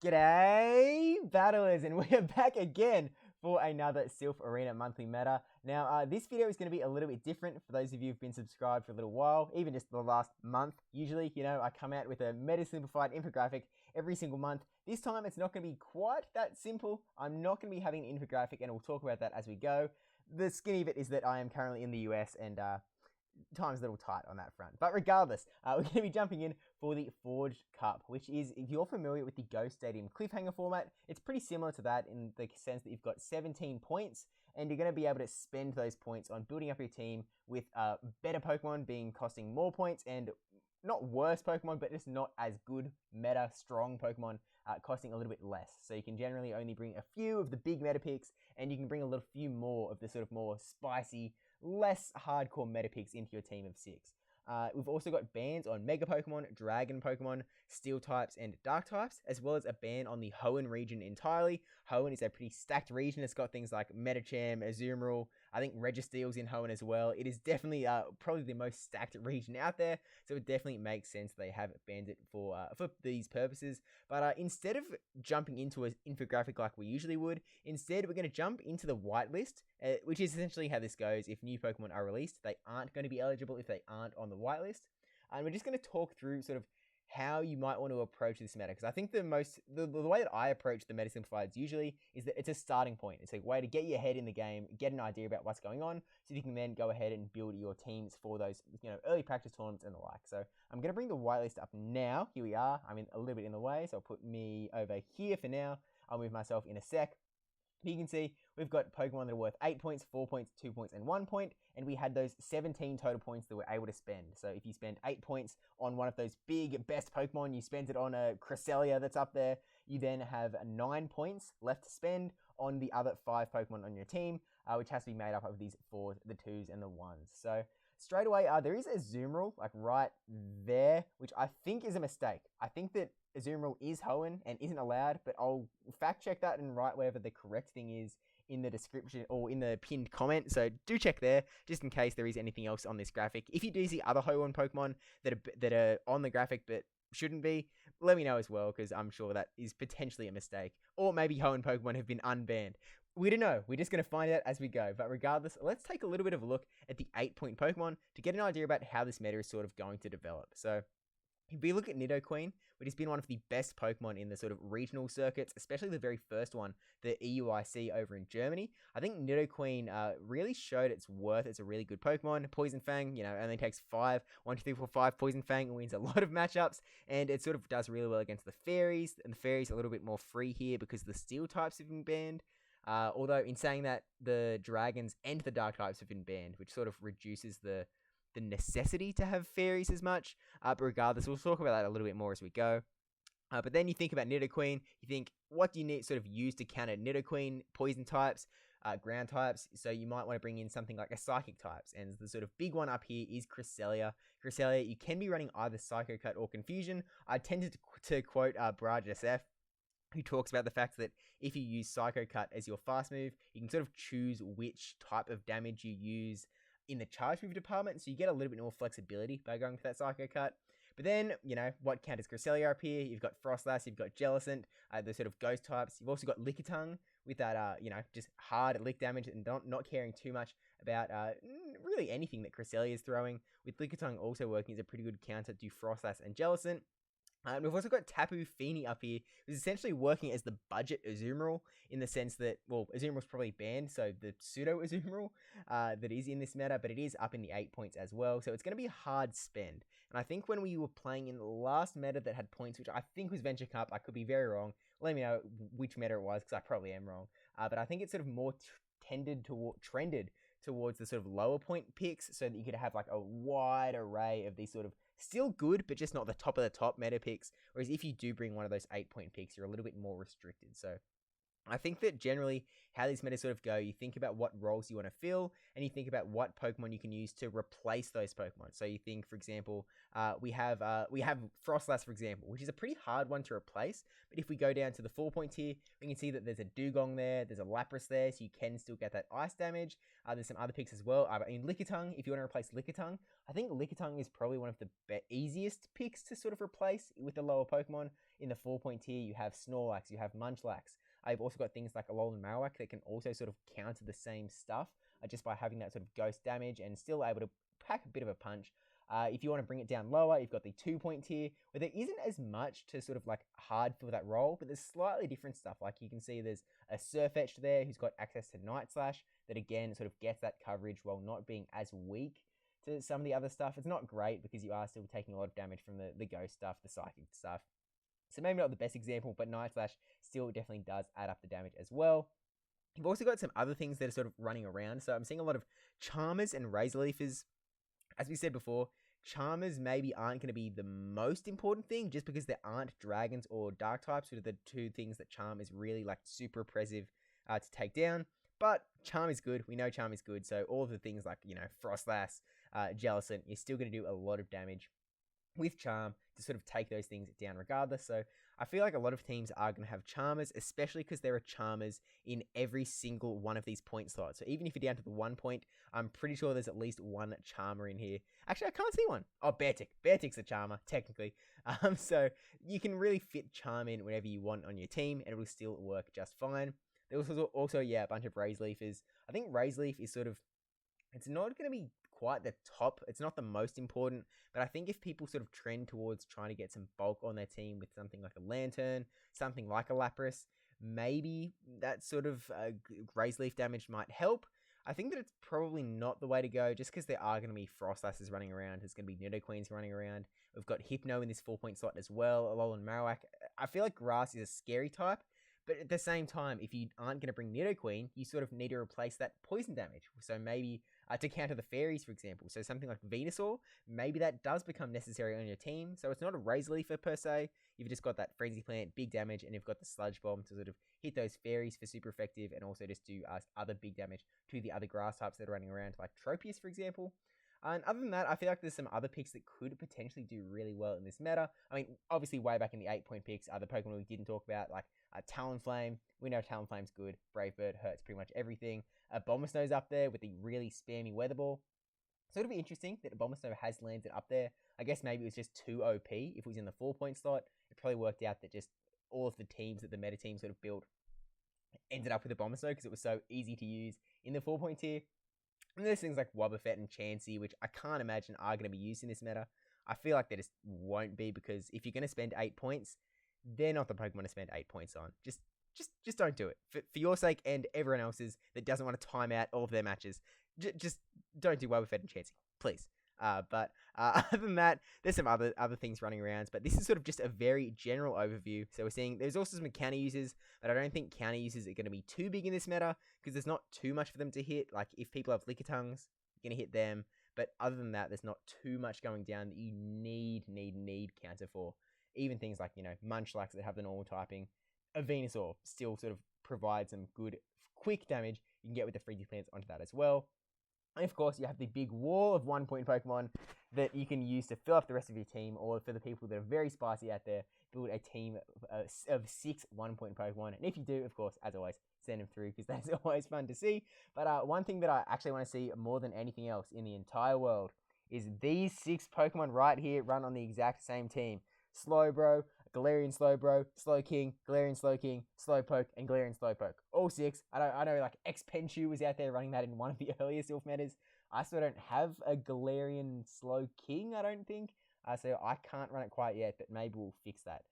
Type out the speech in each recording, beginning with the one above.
G'day, battlers, and we're back again for another Silph Arena monthly meta. Now, this video is going to be a little bit different for those of you who've been subscribed for a little while, even just the last month. Usually, I come out with a meta simplified infographic every single month. This time, it's not going to be quite that simple. I'm not going to be having an infographic, and we'll talk about that as we go. The skinny bit is that I am currently in the US, and time's a little tight on that front. But regardless, we're going to be jumping in for the Forged Cup, which is, if you're familiar with the Ghost Stadium cliffhanger format, it's pretty similar to that in the sense that you've got 17 points, and you're going to be able to spend those points on building up your team with better Pokemon being costing more points, and not worse Pokemon, but just not as good meta strong Pokemon costing a little bit less. So you can generally only bring a few of the big meta picks, and you can bring a little few more of the sort of more spicy, less hardcore meta picks into your team of 6. We've also got bans on Mega Pokemon, Dragon Pokemon, Steel types, and Dark types, as well as a ban on the Hoenn region entirely. Hoenn is a pretty stacked region. It's got things like Medicham, Azumarill, I think Registeel's in Hoenn as well. It is definitely probably the most stacked region out there, so it definitely makes sense they have banned it for these purposes. But instead of jumping into an infographic like we usually would, instead we're going to jump into the whitelist, which is essentially how this goes. If new Pokemon are released, they aren't going to be eligible if they aren't on the whitelist. And we're just going to talk through sort of how you might want to approach this meta, because I think the way that I approach the meta simplifieds usually is that it's a starting point. It's a way to get your head in the game, get an idea about what's going on, so you can then go ahead and build your teams for those early practice tournaments and the like. So I'm going to bring the whitelist up now. Here we are. I'm in a little bit in the way, so I'll put me over here for now. I'll move myself in a sec. You can see we've got Pokemon that are worth 8 points, 4 points, 2 points, and 1 point, and we had those 17 total points that we're able to spend. So if you spend 8 points on one of those big best Pokemon, you spend it on a Cresselia that's up there, you then have 9 points left to spend on the other 5 Pokemon on your team, which has to be made up of these 4s, the 2s, and the 1s. So straight away, there is a Azumarill like right there, which I think is a mistake. I think that Azumarill is Hoenn and isn't allowed, but I'll fact check that and write whatever the correct thing is in the description or in the pinned comment. So do check there, just in case there is anything else on this graphic. If you do see other Hoenn Pokemon that are on the graphic but shouldn't be, let me know as well, because I'm sure that is potentially a mistake. Or maybe Hoenn Pokemon have been unbanned. We don't know. We're just going to find out as we go. But regardless, let's take a little bit of a look at the 8-point Pokemon to get an idea about how this meta is sort of going to develop. So if we look at Nidoqueen, which has been one of the best Pokemon in the sort of regional circuits, especially the very first one, the EUIC over in Germany, I think Nidoqueen really showed its worth. It's a really good Pokemon. Poison Fang, only takes 1, 2, 3, 4, 5 Poison Fang and wins a lot of matchups, and it sort of does really well against the Fairies, and the Fairies are a little bit more free here because the Steel types have been banned. Although in saying that, the Dragons and the Dark types have been banned, which sort of reduces the necessity to have Fairies as much, but regardless, we'll talk about that a little bit more as we go. But then you think about Nidoqueen, you think, what do you need sort of use to counter Nidoqueen? Poison types, ground types, so you might want to bring in something like a Psychic types, and the sort of big one up here is Cresselia. Cresselia, you can be running either Psycho Cut or Confusion. I tended to quote brajSF, who talks about the fact that if you use Psycho Cut as your fast move, you can sort of choose which type of damage you use in the charge move department, so you get a little bit more flexibility by going for that Psycho Cut. But then, what counters Cresselia up here? You've got Frostlass, you've got Jellicent, the sort of ghost types. You've also got Lickitung with that, just hard lick damage and not caring too much about really anything that Cresselia is throwing. With Lickitung also working as a pretty good counter to Frostlass and Jellicent. We've also got Tapu Fini up here, who's essentially working as the budget Azumarill, in the sense that, well, Azumarill's probably banned, so the pseudo Azumarill that is in this meta, but it is up in the 8 points as well, so it's going to be a hard spend. And I think when we were playing in the last meta that had points, which I think was Venture Cup, I could be very wrong, let me know which meta it was, because I probably am wrong, but I think it's sort of more trended towards the sort of lower point picks, so that you could have like a wide array of these sort of still good, but just not the top of the top meta picks. Whereas if you do bring one of those 8-point picks, you're a little bit more restricted. So I think that generally how these metas sort of go, you think about what roles you want to fill, and you think about what Pokemon you can use to replace those Pokemon. So you think, for example, we have Frostlass, for example, which is a pretty hard one to replace. But if we go down to the 4-point tier, we can see that there's a Dugong there, there's a Lapras there, so you can still get that ice damage. There's some other picks as well. In Lickitung, if you want to replace Lickitung, I think Lickitung is probably one of the easiest picks to sort of replace with the lower Pokemon. In the 4-point tier, you have Snorlax, you have Munchlax. I've also got things like Alolan Marowak that can also sort of counter the same stuff just by having that sort of ghost damage and still able to pack a bit of a punch. If you want to bring it down lower, you've got the 2-point tier, where there isn't as much to sort of like hard fill that role, but there's slightly different stuff. Like you can see there's a Surfetch'd there who's got access to Night Slash that again sort of gets that coverage while not being as weak to some of the other stuff. It's not great because you are still taking a lot of damage from the ghost stuff, the psychic stuff. So maybe not the best example, but Night Slash still definitely does add up the damage as well. You've also got some other things that are sort of running around. So I'm seeing a lot of Charmers and Razor Leafers. As we said before, Charmers maybe aren't going to be the most important thing just because there aren't dragons or dark types, which are the two things that Charm is really like super oppressive to take down. But Charm is good. We know Charm is good. So all of the things like, you know, Frostlass, Jellicent, you're still going to do a lot of damage with Charm to sort of take those things down regardless. So I feel like a lot of teams are going to have Charmers, especially because there are Charmers in every single one of these point slots. So even if you're down to the 1 point, I'm pretty sure there's at least one Charmer in here. Actually, I can't see one. Oh, Beartick. Beartick's a Charmer, technically. So you can really fit Charm in whenever you want on your team, and it will still work just fine. There was also a bunch of Razor Leafers. I think Razor Leaf is sort of, it's not going to be quite the top. It's not the most important, but I think if people sort of trend towards trying to get some bulk on their team with something like a Lantern, something like a Lapras, maybe that sort of Razor Leaf damage might help. I think that it's probably not the way to go just because there are going to be Frostlasses running around. There's going to be Nidoqueens running around. We've got Hypno in this 4-point slot as well, Alolan Marowak. I feel like Grass is a scary type, but at the same time, if you aren't going to bring Nidoqueen, you sort of need to replace that poison damage. So maybe to counter the fairies, for example. So something like Venusaur, maybe that does become necessary on your team. So it's not a Razor Leafer per se. You've just got that Frenzy Plant, big damage, and you've got the Sludge Bomb to sort of hit those fairies for super effective and also just do other big damage to the other grass types that are running around, like Tropius, for example. And other than that, I feel like there's some other picks that could potentially do really well in this meta. I mean, obviously, way back in the 8-point picks, the Pokemon we didn't talk about, like Talonflame. We know Talonflame's good. Brave Bird hurts pretty much everything. Abomasnow's up there with the really spammy Weather Ball. So it'll be interesting that Abomasnow has landed up there. I guess maybe it was just too OP. If it was in the 4-point slot, it probably worked out that just all of the teams that the meta team sort of built ended up with Abomasnow because it was so easy to use in the 4-point tier. And there's things like Wobbuffet and Chansey, which I can't imagine are going to be used in this meta. I feel like they just won't be because if you're going to spend 8 points, they're not the Pokemon to spend 8 points on. Just don't do it. For your sake and everyone else's that doesn't want to time out all of their matches. Just don't do Wobbuffet and Chansey, please. But other than that, there's some other things running around. But this is sort of just a very general overview. So we're seeing there's also some counter users, but I don't think counter users are going to be too big in this meta because there's not too much for them to hit. Like if people have Lickitungs, you're going to hit them. But other than that, there's not too much going down that you need counter for. Even things like, you know, Munchlax that have the normal typing. A Venusaur still sort of provides some good quick damage you can get with the Frenzy Plants onto that as well. And of course, you have the big wall of 1-point Pokemon that you can use to fill up the rest of your team, or for the people that are very spicy out there, build a team of 6 1-point Pokemon. And if you do, of course, as always, send them through because that's always fun to see. But one thing that I actually want to see more than anything else in the entire world is these 6 Pokemon right here run on the exact same team. Slowbro, Galarian Slowbro, Slowking, Galarian Slowking, Slowpoke, and Galarian Slowpoke. All 6. I know like Xpenchu was out there running that in one of the earlier Silph metas. I still don't have a Galarian Slowking, I don't think. So I can't run it quite yet, but maybe we'll fix that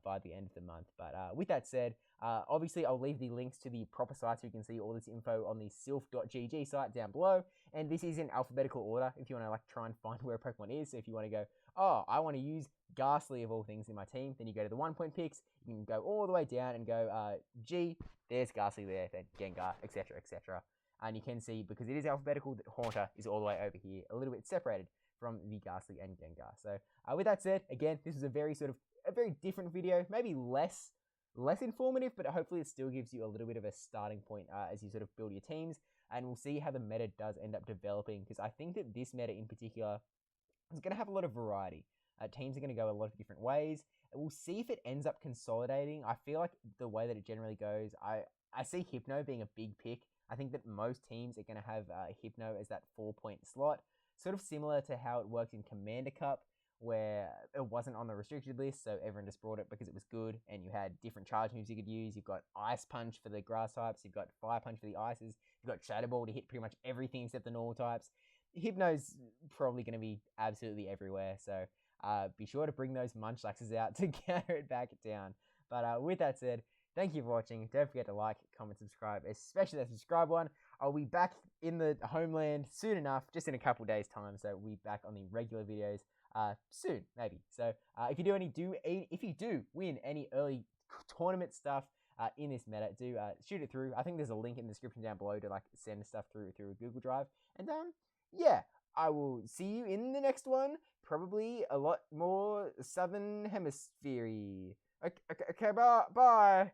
by the end of the month. But with that said, obviously I'll leave the links to the proper sites so you can see all this info on the silph.gg site down below. And this is in alphabetical order if you want to like try and find where a Pokemon is. So if you want to go, oh, I want to use Ghastly of all things in my team, then you go to the 1-point picks. You can go all the way down and go G, there's Ghastly there, then Gengar, etc, etc. And you can see, because it is alphabetical, that Haunter is all the way over here, a little bit separated from the Ghastly and Gengar. So with that said, again, this is a very different video, maybe less less informative, but hopefully it still gives you a little bit of a starting point as you sort of build your teams. And we'll see how the meta does end up developing, because I think that this meta in particular is going to have a lot of variety. Teams are going to go a lot of different ways. We'll see if it ends up consolidating. I feel like the way that it generally goes, I see Hypno being a big pick. I think that most teams are going to have Hypno as that 4-point slot, sort of similar to how it worked in Commander Cup, where it wasn't on the restricted list, so everyone just brought it because it was good, and you had different charge moves you could use. You've got Ice Punch for the grass types, you've got Fire Punch for the ices, you've got Shadow Ball to hit pretty much everything except the normal types. Hypno's probably going to be absolutely everywhere, so be sure to bring those Munchlaxes out to counter it back down. But with that said, thank you for watching. Don't forget to like, comment, subscribe, especially that subscribe one. I'll be back in the homeland soon enough, just in a couple days' time, so we'll be back on the regular videos soon, maybe. So if you do win any early tournament stuff in this meta, do shoot it through. I think there's a link in the description down below to like send stuff through a Google Drive. And yeah, I will see you in the next one. Probably a lot more Southern Hemisphere-y. Okay, bye.